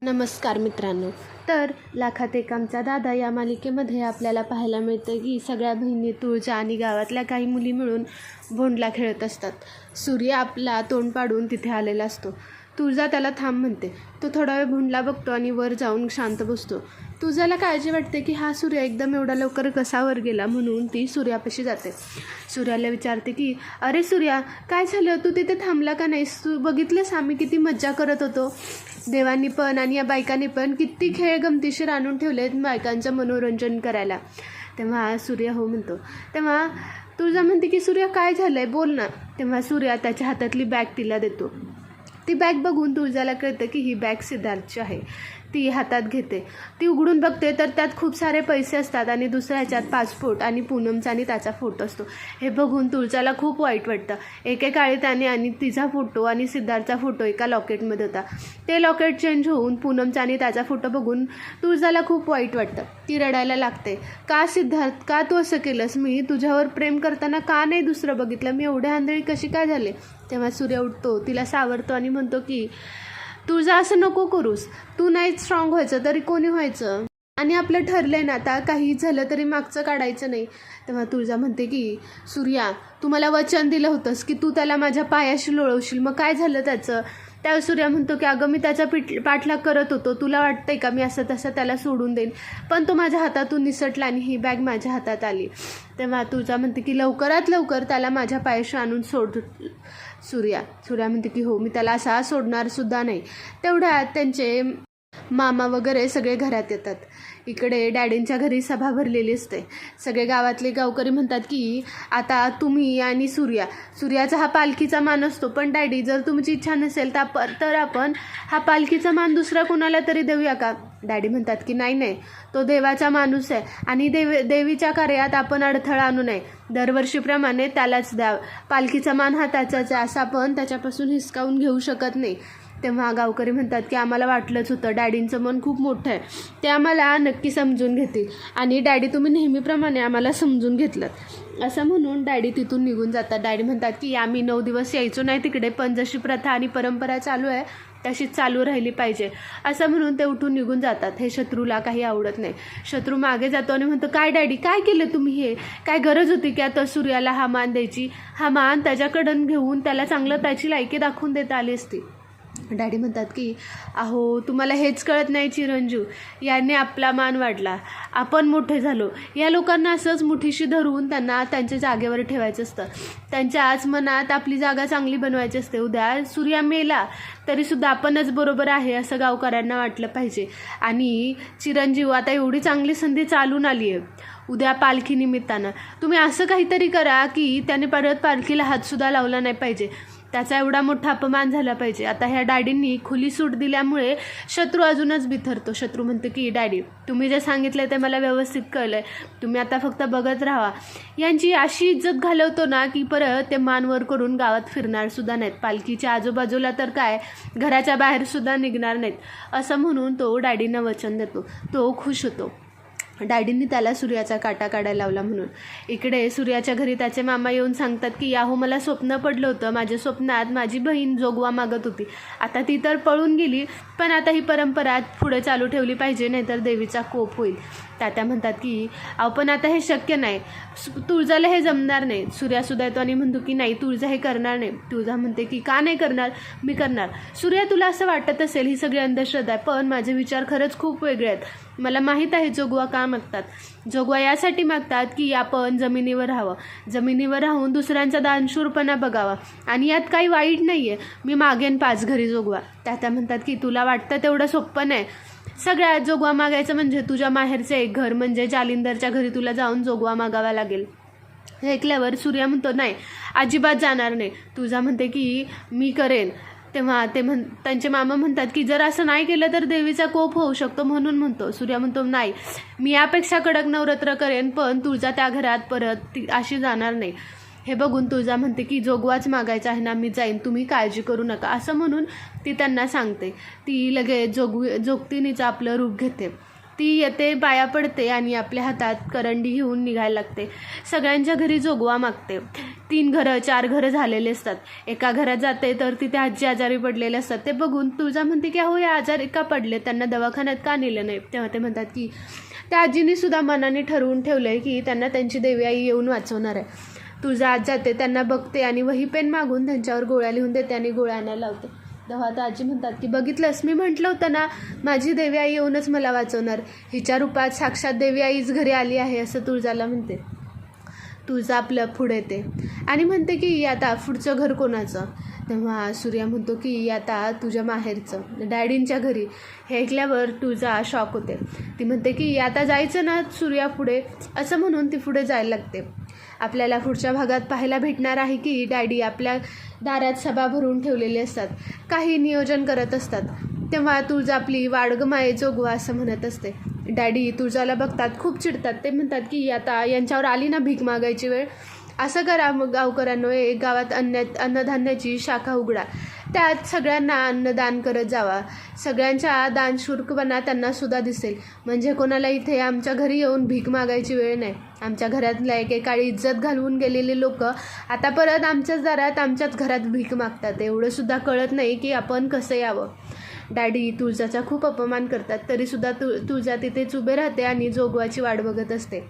नमस्कार मित्रांनो. तर लाखात एक आमचा दादा या मालिकेमध्ये आपल्याला पाहायला मिळतं की सगळ्या बहिणी तुळजा आणि गावातल्या काही मुली मिळून भोंडला खेळत असतात. सूर्य आपला तोंड पाडून तिथे आलेला असतो. तुळजा त्याला थांब म्हणते. तो थोडा वेळ भोंडला बघतो आणि वर जाऊन शांत बसतो. तुळजाला काळजी वाटते की हा सूर्य एकदम एवढा लवकर कसा वर गेला, म्हणून ती सूर्यापाशी जाते. सूर्याला विचारते की अरे सूर्या, काय झालं, तू तिथे थांबला का नाहीस? तू बघितलंस आम्ही किती मज्जा करत होतो. देवांनी पण आणि या बायकांनी पण किती खेळ गमतीशीर आणून ठेवलेत बायकांचं मनोरंजन करायला. तेव्हा सूर्य हो म्हणतो. तेव्हा तुळजा म्हणते की सूर्या, काय झालं आहे, बोल ना. तेव्हा सूर्या त्याच्या हातातली बॅग तिला देतो. ती बॅग बघून तुळजाला कळतं की ही बॅग सिद्धार्थची आहे. ती हातात घेते. ती उघडून बघते तर त्यात खूप सारे पैसे असतात आणि दुसऱ्या ह्याच्यात पासपोर्ट आणि पूनमचा आणि त्याचा फोटो असतो. हे बघून तुळजाला खूप वाईट वाटतं. एकेकाळी त्याने आणि तिचा फोटो आणि सिद्धार्थचा फोटो एका लॉकेटमध्ये होता. ते लॉकेट चेंज होऊन पूनमचा आणि त्याचा फोटो बघून तुळजाला खूप वाईट वाटतं. ती रडायला लागते. का सिद्धार्थ, का तू असं केलंस? मी तुझ्यावर प्रेम करताना का नाही दुसरं बघितलं? मी एवढ्या आंधळी कशी काय झाले? तेव्हा सूर्य उठतो, तिला सावरतो आणि म्हणतो की तुळजा, असं नको करूस. तू नाही स्ट्रॉंग व्हायचं तरी कोणी व्हायचं, आणि आपलं ठरलंय ना, आता काही झालं तरी मागचं काढायचं नाही. तेव्हा तुळजा म्हणते की सूर्या, तू मला वचन दिलं होतंस की तू त्याला माझ्या पायाशी लोळवशील, मग काय झालं त्याचं? त्यावेळी सूर्या म्हणतो की अगं, मी त्याचा पाठलाग करत होतो. तुला वाटतंय का मी असं तसं त्याला सोडून देईन? पण तो माझ्या हातातून निसटला आणि ही बॅग माझ्या हातात आली. तेव्हा तुळजा म्हणते की लवकरात लवकर त्याला माझ्या पायाशी आणून सोड. सूर्या म्हणते की हो, मी त्याला असा सोडणार सुद्धा नाही. तेवढ्यात त्यांचे मामा वगैरे सगळे घरात येतात. इकडे डॅडींच्या घरी सभा भरलेली असते. सगळे गावातले गावकरी म्हणतात की आता तुम्ही आणि सूर्याचा हा पालखीचा मान असतो, पण डॅडी, जर तुमची इच्छा नसेल तर आपण हा पालखीचा मान दुसऱ्या कोणाला तरी देऊया का? डॅडी म्हणतात की नाही, तो देवाचा माणूस आहे आणि देवीच्या कार्यात आपण अडथळा आणू नये. दरवर्षीप्रमाणे त्यालाच द्या. पालखीचा मान हा त्याचाच आहे, असं आपण त्याच्यापासून हिसकावून घेऊ शकत नाही. तेव्हा गावकरी म्हणतात की आम्हाला वाटलंच होतं, डॅडींचं मन खूप मोठं आहे, ते आम्हाला नक्की समजून घेतील, आणि डॅडी, तुम्ही नेहमीप्रमाणे आम्हाला समजून घेतलं. असं म्हणून डॅडी तिथून निघून जातात. डॅडी म्हणतात की आम्ही 9 दिवस यायचो नाही तिकडे, पण जशी प्रथा आणि परंपरा चालू आहे तशीच चालू राहिली पाहिजे, असं म्हणून ते उठून निघून जातात. हे शत्रूला काही आवडत नाही. शत्रू मागे जातो आणि म्हणतो, काय डॅडी, काय केलं तुम्ही? हे काय गरज होती की आता सूर्याला हा मान द्यायची? हा मान त्याच्याकडून घेऊन त्याला चांगलं त्याची लायकी दाखवून देता आली असती. डॅडी म्हणतात की अहो, तुम्हाला हेच कळत नाही चिरंजीव, याने आपला मान वाढला, आपण मोठे झालो. या लोकांना असंच मुठीशी धरून त्यांना त्यांच्या जागेवर ठेवायचं असतं. त्यांच्या आज मनात आपली जागा चांगली बनवायची असते. उद्या सूर्या मेला तरीसुद्धा आपणच बरोबर आहे असं गावकऱ्यांना वाटलं पाहिजे. आणि चिरंजीव, आता एवढी चांगली संधी चालून आली आहे, उद्या पालखी निमित्तानं तुम्ही असं काहीतरी करा की त्याने परत पालखीला हातसुद्धा लावला नाही पाहिजे, त्याचा एवढा मोठा अपमान झाला पाहिजे. आता ह्या डॅडींनी खुली सूट दिल्यामुळे शत्रू अजूनच बिथरतो. शत्रू म्हणतो की डॅडी, तुम्ही जे सांगितलं ते मला व्यवस्थित कळलं आहे, तुम्ही आता फक्त बघत राहा. यांची अशी इज्जत घालवतो ना की परत ते मानवर करून गावात फिरणार सुद्धा नाहीत, पालखीच्या आजूबाजूला तर काय, घराच्या बाहेरसुद्धा निघणार नाहीत, असं म्हणून तो डॅडींना वचन देतो. तो खुश होतो. डॅडींनी त्याला सूर्याचा काटा काढायला लावला म्हणून. इकडे सूर्याच्या घरी त्याचे मामा येऊन सांगतात की याहो, मला स्वप्न पडलं होतं, माझ्या स्वप्नात माझी बहीण जोगवा मागत होती. आता ती तर पळून गेली, पण आता ही परंपरा पुढे चालू ठेवली पाहिजे, नाहीतर देवीचा कोप होईल. तात्या म्हणतात की पण आता हे शक्य नाही, तुळजाला हे जमणार नाही. सूर्यासुद्धा येतो आणि म्हणतो की नाही, तुळजा हे करणार नाही. तुळजा म्हणते की का नाही करणार? मी करणार. सूर्या, तुला असं वाटत असेल ही सगळी अंधश्रद्धा आहे, पण माझे विचार खरंच खूप वेगळे आहेत. मला माहीत आहे जोगवा का मागतात. जोगवा यासाठी मागतात की आपण जमिनीवर राहावं, जमिनीवर राहून दुसऱ्यांचा दानशूरपणा बघावा, आणि यात काही वाईट नाही आहे. मी मागेन 5 घरी जोगवा. तात्या म्हणतात की तुला वाटतं तेवढं सोपं नाही. सगळ्यात जोगवा मागायचं म्हणजे तुझ्या माहेरचं एक घर म्हणजे जालिंदरच्या घरी तुला जाऊन जोगवा मागावा लागेल. हे ऐकल्यावर सूर्या म्हणतो नाही, अजिबात जाणार नाही. तुझा म्हणते की मी करेन. तेव्हा त्यांचे मामा म्हणतात की जर असं नाही केलं तर देवीचा कोप होऊ शकतो, म्हणून म्हणतो. सूर्या म्हणतो नाही, मी यापेक्षा कडक नवरात्र करेन, पण तुळजा त्या घरात परत ती अशी जाणार नाही. हे बघून तुळजा म्हणते की जोगवाच मागायचा आहे ना, मी जाईन, तुम्ही काळजी करू नका, असं म्हणून ती त्यांना सांगते. ती लगेच जोगतीनीचं आपलं रूप घेते. ती येते, पाया पडते आणि आपल्या हातात करंडी घेऊन निघायला लागते. सगळ्यांच्या घरी जोगवा मागते. 3 घरं 4 घरं झालेले असतात. एका घरात जाते तर तिथे आजी आजारी पडलेले असतात. ते बघून तुळजा म्हणते की अहो या आजारी का पडले, त्यांना दवाखान्यात का नेलं नाही. तेव्हा ते म्हणतात की त्या आजीने सुद्धा मनाने ठरवून ठेवलं आहे की त्यांना त्यांची देवी आई येऊन वाचवणार आहे. तुळजा आज जाते, त्यांना बघते आणि वही पेन मागून त्यांच्यावर गोळ्या लिहून देते आणि गोळ्या आणायला लावते. तेव्हा आता आजी म्हणतात की बघितलंस, मी म्हटलं होतं ना माझी देवी आई येऊनच मला वाचवणार. हिच्या रूपात साक्षात देवी आईच घरी आली आहे असं तुळजाला म्हणते. तुळजा आपलं पुढे येते आणि म्हणते की आता पुढचं घर कोणाचं. तेव्हा सूर्या म्हणतो की आता तुझ्या माहेरचं, डॅडींच्या घरी. हे ऐकल्यावर तुळजा शॉक होते. ती म्हणते की आता जायचं ना सूर्या पुढे, असं म्हणून ती पुढे जायला लागते. आपल्याला पुढच्या भागात पाहायला भेटणार आहे की डॅडी आपल्या दारात सभा भरून ठेवलेली असतात, काही नियोजन करत असतात. तेव्हा तुळजा आपली वाडग माये जोगवा असं म्हणत असते. डॅडी तुळजाला बघतात, खूप चिडतात. ते म्हणतात की आता यांच्यावर आली ना भीक मागायची वेळ, असं करा मग गावकऱ्यांनो, एक गावात अन्नधान्याची शाखा उघडा, त्यात सगळ्यांना अन्नदान करत जावा. सगळ्यांच्या दानशूरपणा त्यांना सुद्धा दिसेल, म्हणजे कोणाला इथे आमच्या घरी येऊन भीक मागायची वेळ नाही. आमच्या घरातल्या एकेकाळी इज्जत घालवून गेलेले लोक आता परत आमच्याच दारात आमच्याच घरात भीक मागतात. एवढंसुद्धा कळत नाही की आपण कसं यावं. डॅडी तुळजाचा खूप अपमान करतात, तरीसुद्धा तुळजा तिथेच उभे राहते आणि जोगवाची वाट बघत असते.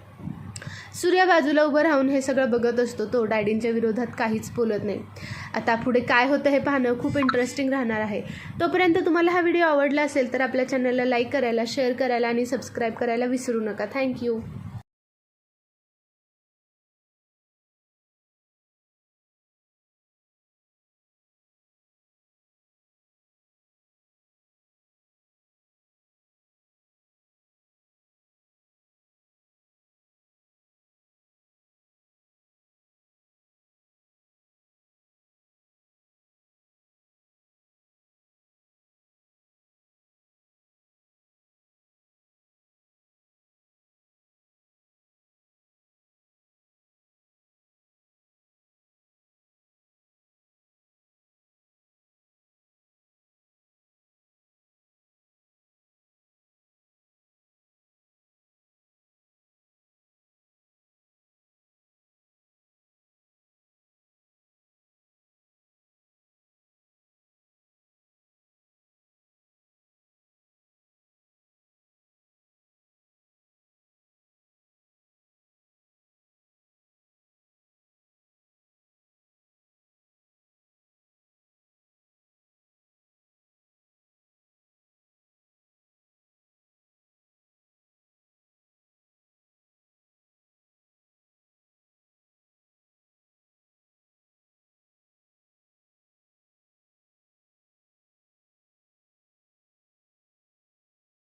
सूर्या बाजूला उभं राहून हे सगळं बघत असतो. तो डॅडींच्या विरोधात काहीच बोलत नाही. आता पुढे काय होतं हे पाहणं खूप इंटरेस्टिंग राहणार आहे. तोपर्यंत तुम्हाला हा व्हिडिओ आवडला असेल तर आपल्या चॅनलला लाईक करायला, शेअर करायला आणि सबस्क्राईब करायला विसरू नका. थँक्यू.